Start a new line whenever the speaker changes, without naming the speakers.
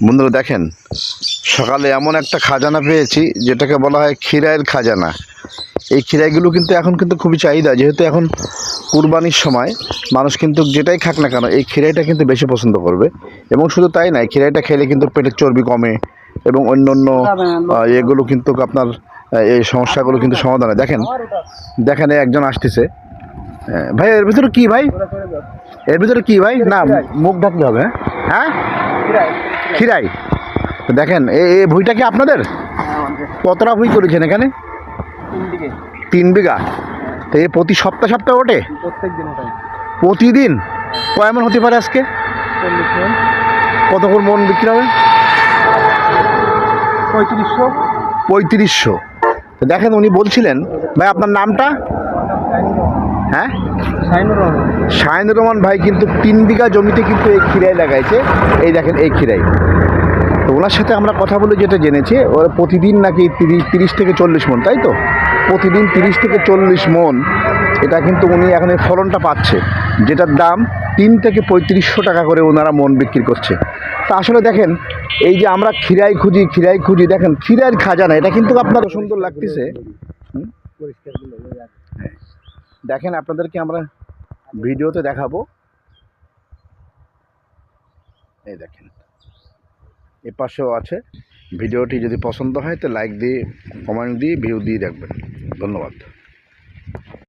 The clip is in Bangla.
বন্ধুরা দেখেন, সকালে এমন একটা খাজানা পেয়েছি যেটাকে বলা হয় খিরাইয়ের খাজানা। এই খিরাইগুলো কিন্তু এখন কিন্তু খুবই চাহিদা, যেহেতু এখন কুরবানির সময় মানুষ কিন্তু যেটাই খাক না কেন এই খিরাইটা কিন্তু বেশি পছন্দ করবে। এবং শুধু তাই নয়, খিরাইটা খেলে কিন্তু পেটের চর্বি কমে এবং অন্য অন্য এগুলো কিন্তু আপনার এই সমস্যাগুলো কিন্তু সমাধান হয়। দেখেন দেখেন একজন আসতেছে। ভাই এর ভিতরে কি ভাই, এর ভিতরে কি ভাই? না, মুখ ঢাকতে হবে। হ্যাঁ, খিরাই। তো দেখেন এই ভুঁইটা কি আপনাদের? কতটা ভুঁই করেছেন এখানে? 3 বিঘা। তো এই প্রতি সপ্তাহ সপ্তাহ ওঠে? প্রতিদিন কয় মন হতে পারে আজকে? কত করে মন বিক্রি হবে? 3500। তো দেখেন উনি বলছিলেন, ভাই আপনার নামটা? হ্যাঁ, শাহিনুর রহমান ভাই কিন্তু 3 বিঘা জমিতে কিন্তু এই খিরাই লাগাইছে। এই দেখেন এই খিরাই। তো ওনার সাথে আমরা কথা বলে যেটা জেনেছি, ওরা প্রতিদিন নাকি 30 থেকে 40 মন, তাই তো? প্রতিদিন 30 থেকে 40 মন। এটা কিন্তু উনি এখন এই ফলনটা পাচ্ছে, যেটার দাম 3 থেকে 3500 টাকা করে ওনারা মন বিক্রি করছে। তা আসলে দেখেন, এই যে আমরা খিরাই খুঁজি, দেখেন খিরাইয়ের খাজানা, এটা কিন্তু আপনার সুন্দর লাগতেছে। দেখেন আপনাদেরকে আমরা ভিডিওতে দেখাবো। এই দেখেন এ পাশেও আছে। ভিডিওটি যদি পছন্দ হয় তো লাইক দিয়ে, কমেন্ট দিয়ে, ভিউ দিয়ে দেখবেন। ধন্যবাদ।